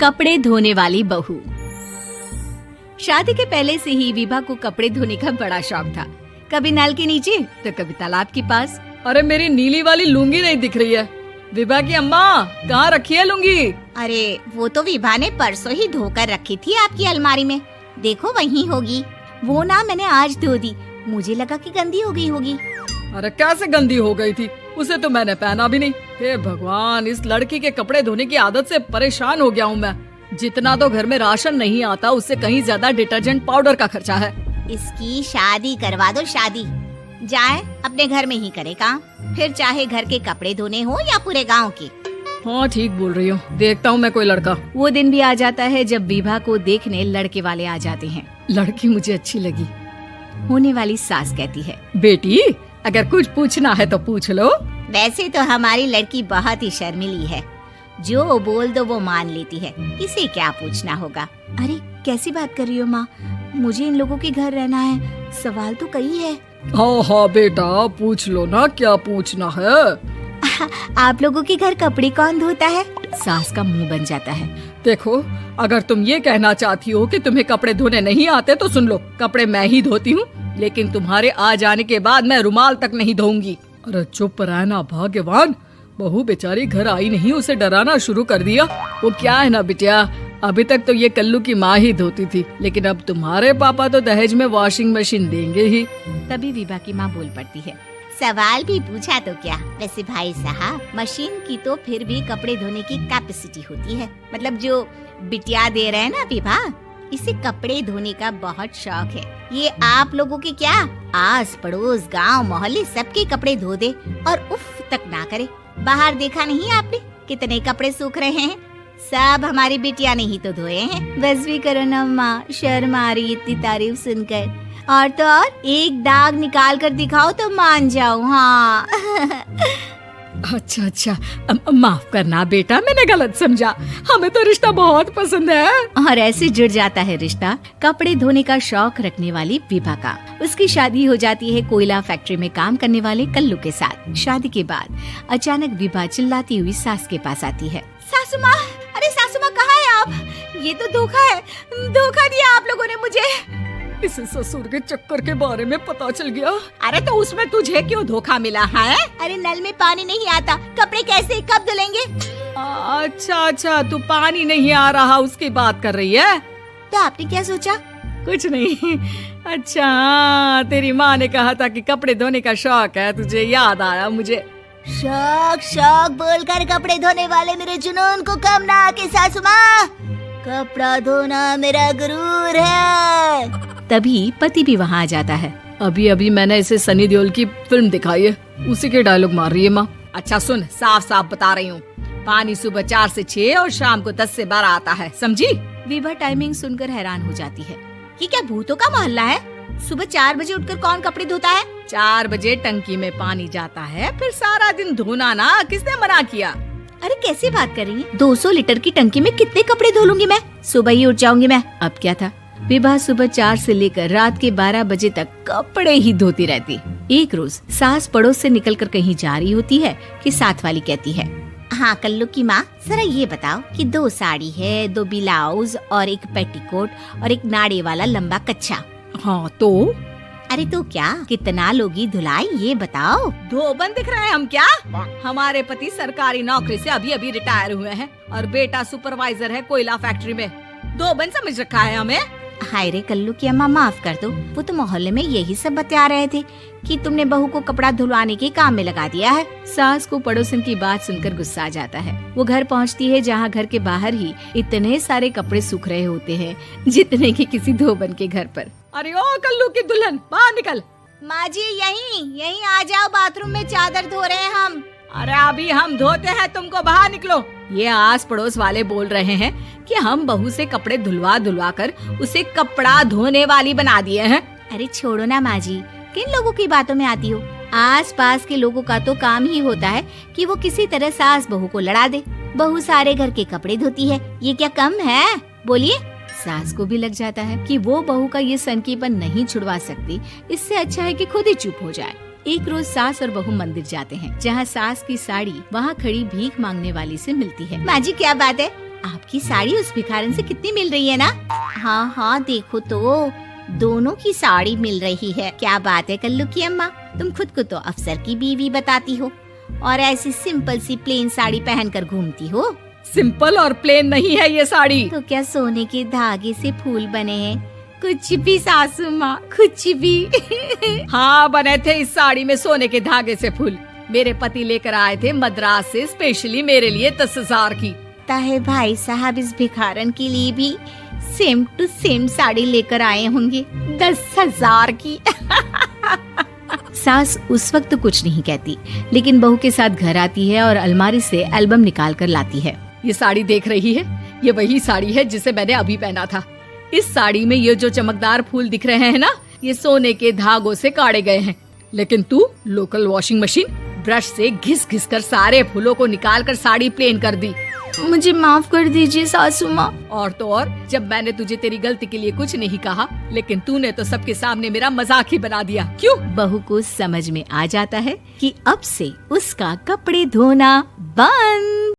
कपड़े धोने वाली बहू। शादी के पहले से ही विभा को कपड़े धोने का बड़ा शौक था। कभी नल के नीचे तो कभी तालाब के पास। अरे मेरी नीली वाली लुंगी नहीं दिख रही है। विभा की अम्मा, कहाँ रखी है लुंगी? अरे वो तो विभा ने परसों ही धोकर रखी थी आपकी अलमारी में, देखो वहीं होगी। वो ना मैंने आज धो दी, मुझे लगा कि गंदी हो गई होगी। अरे कैसे गंदी हो गई थी, उसे तो मैंने पहना भी नहीं। हे भगवान, इस लड़की के कपड़े धोने की आदत से परेशान हो गया हूँ मैं। जितना तो घर में राशन नहीं आता, उससे कहीं ज्यादा डिटर्जेंट पाउडर का खर्चा है। इसकी शादी करवा दो, शादी जाए अपने घर में ही करे काम, फिर चाहे घर के कपड़े धोने हो या पूरे गांव के। हाँ ठीक बोल रही हूँ, देखता हूँ मैं कोई लड़का। वो दिन भी आ जाता है जब विभा को देखने लड़के वाले आ जाते हैं। लड़की मुझे अच्छी लगी। होने वाली सास कहती है, बेटी अगर कुछ पूछना है तो पूछ लो। वैसे तो हमारी लड़की बहुत ही शर्मीली है, जो बोल दो वो मान लेती है, इसे क्या पूछना होगा। अरे कैसी बात कर रही हो माँ, मुझे इन लोगों के घर रहना है, सवाल तो कई है। हाँ हाँ बेटा, पूछ लो ना, क्या पूछना है। आप लोगों के घर कपड़े कौन धोता है? सास का मुंह बन जाता है। देखो, अगर तुम ये कहना चाहती हो कि तुम्हें कपड़े धोने नहीं आते तो सुन लो, कपड़े मैं ही धोती हूँ, लेकिन तुम्हारे आ जाने के बाद मैं रुमाल तक नहीं धोऊंगी। अरे चुप रहना भाग्यवान, बहू बेचारी घर आई नहीं, उसे डराना शुरू कर दिया। वो क्या है ना बिटिया, अभी तक तो ये कल्लू की माँ ही धोती थी, लेकिन अब तुम्हारे पापा तो दहेज में वॉशिंग मशीन देंगे ही। तभी विभा की माँ बोल पड़ती है, सवाल भी पूछा तो क्या। वैसे भाई साहब, मशीन की तो फिर भी कपड़े धोने की कैपेसिटी होती है। मतलब जो बिटिया दे रहे हैं ना विभा, इसे कपड़े धोने का बहुत शौक है। ये आप लोगों के क्या, आस पड़ोस गांव मोहल्ले सबके कपड़े धो दे और उफ तक ना करे। बाहर देखा नहीं आपने कितने कपड़े सूख रहे हैं, सब हमारी बिटिया ने ही तो धोए हैं। बस भी करो ना माँ, शर्म आ रही इतनी तारीफ सुनकर। और तो और एक दाग निकाल कर दिखाओ तो मान जाओ। हाँ अच्छा, माफ करना बेटा, मैंने गलत समझा। हमें तो रिश्ता बहुत पसंद है। और ऐसे जुड़ जाता है रिश्ता कपड़े धोने का शौक रखने वाली विभा का। उसकी शादी हो जाती है कोयला फैक्ट्री में काम करने वाले कल्लू के साथ। शादी के बाद अचानक विभा चिल्लाती हुई सास के पास आती है। सासू माँ, अरे सासू माँ कहाँ है आप? ये तो धोखा है, धोखा दिया आप लोगों ने मुझे। इसे ससुर के चक्कर के बारे में पता चल गया। अरे तो उसमें तुझे क्यों धोखा मिला है? अरे नल में पानी नहीं आता, कपड़े कैसे कब धुलेंगे? अच्छा, तू पानी नहीं आ रहा उसकी बात कर रही है। तो आपने क्या सोचा? कुछ नहीं। अच्छा, तेरी माँ ने कहा था कि कपड़े धोने का शौक है तुझे, याद आया मुझे। शौक बोलकर कपड़े धोने वाले मेरे जुनून को कम ना आके सासू माँ, कपड़ा धोना मेरा गुरूर है। तभी पति भी वहाँ आ जाता है। अभी मैंने इसे सनी देओल की फिल्म दिखाई है, उसी के डायलॉग मार रही है माँ। अच्छा सुन, साफ साफ बता रही हूँ, पानी सुबह 4 से 6 और शाम को 10 से 12 आता है, समझी? विभा टाइमिंग सुनकर हैरान हो जाती है। ये क्या भूतों का मोहल्ला है? सुबह 4 बजे उठकर कौन कपड़े धोता है? 4 बजे टंकी में पानी जाता है, फिर सारा दिन धोना ना, किसने मना किया? अरे कैसी बात कर रही है? 200 लीटर की टंकी में कितने कपड़े धो लूंगी मैं, सुबह ही उठ जाऊंगी मैं। अब क्या था, विभा सुबह 4 से लेकर रात के 12 बजे तक कपड़े ही धोती रहती। एक रोज सास पड़ोस से निकलकर कहीं जा रही होती है कि साथ वाली कहती है, हाँ कल्लू की माँ, जरा ये बताओ कि 2 साड़ी है, 2 ब्लाउज और एक पेटीकोट और एक नाड़े वाला लंबा कच्छा। हाँ तो? अरे तो क्या, कितना लोगी धुलाई ये बताओ। धोबन दिख रहे हैं हम क्या? हमारे पति सरकारी नौकरी से अभी रिटायर हुए हैं और बेटा सुपरवाइजर है कोयला फैक्ट्री में। धोबन समझ रखा है हमें? हाय रे कल्लू की अम्मा, माफ कर दो, वो तो मोहल्ले में यही सब बता रहे थे कि तुमने बहू को कपड़ा धुलवाने के काम में लगा दिया है। सास को पड़ोसन की बात सुनकर गुस्सा आ जाता है। वो घर पहुंचती है जहां घर के बाहर ही इतने सारे कपड़े सूख रहे होते हैं जितने कि किसी धोबन के घर पर। अरे ओ कल्लू की दुल्हन, बाहर निकल। माँ जी यहीं आ जाओ, बाथरूम में चादर धो रहे हैं हम। अरे अभी हम धोते हैं, तुमको बाहर निकलो। ये आस पड़ोस वाले बोल रहे हैं कि हम बहू से कपड़े धुलवा कर उसे कपड़ा धोने वाली बना दिए हैं। अरे छोड़ो ना माँ जी, किन लोगों की बातों में आती हो? आस पास के लोगों का तो काम ही होता है कि वो किसी तरह सास बहू को लड़ा दे। बहू सारे घर के कपड़े धोती है, ये क्या कम है? बोलिए। सास को भी लग जाता है कि वो बहू का ये सनकीपन नहीं छुड़वा सकती, इससे अच्छा है कि खुद ही चुप हो जाए। एक रोज सास और बहू मंदिर जाते हैं, जहाँ सास की साड़ी वहाँ खड़ी भीख मांगने वाली से मिलती है। माँ जी क्या बात है, आपकी साड़ी उस भिखारन से कितनी मिल रही है ना? हाँ हाँ देखो तो, दोनों की साड़ी मिल रही है। क्या बात है कल्लू की अम्मा, तुम खुद को तो अफसर की बीवी बताती हो और ऐसी सिंपल सी प्लेन साड़ी पहनकर घूमती हो। सिंपल और प्लेन नहीं है ये साड़ी। तो क्या सोने के धागे से फूल बने हैं? कुछ भी सासू माँ, कुछ भी। हाँ बने थे इस साड़ी में सोने के धागे से फूल। मेरे पति लेकर आए थे मद्रास से स्पेशली मेरे लिए 10,000 की। ताहे भाई साहब इस भिखारन के लिए भी सेम टू सेम साड़ी लेकर आए होंगे 10,000 की। सास उस वक्त तो कुछ नहीं कहती, लेकिन बहू के साथ घर आती है और अलमारी से एल्बम निकाल कर लाती है। ये साड़ी देख रही है, ये वही साड़ी है जिसे मैंने अभी पहना था। इस साड़ी में ये जो चमकदार फूल दिख रहे हैं ना, ये सोने के धागों से काटे गए हैं। लेकिन तू लोकल वॉशिंग मशीन ब्रश से घिस घिस कर सारे फूलों को निकाल कर साड़ी प्लेन कर दी। मुझे माफ कर दीजिए सासू माँ। और तो और, जब मैंने तुझे तेरी गलती के लिए कुछ नहीं कहा, लेकिन तूने तो सबके सामने मेरा मजाक ही बना दिया। क्यों? बहू को समझ में आ जाता है कि अब से उसका कपड़े धोना बंद।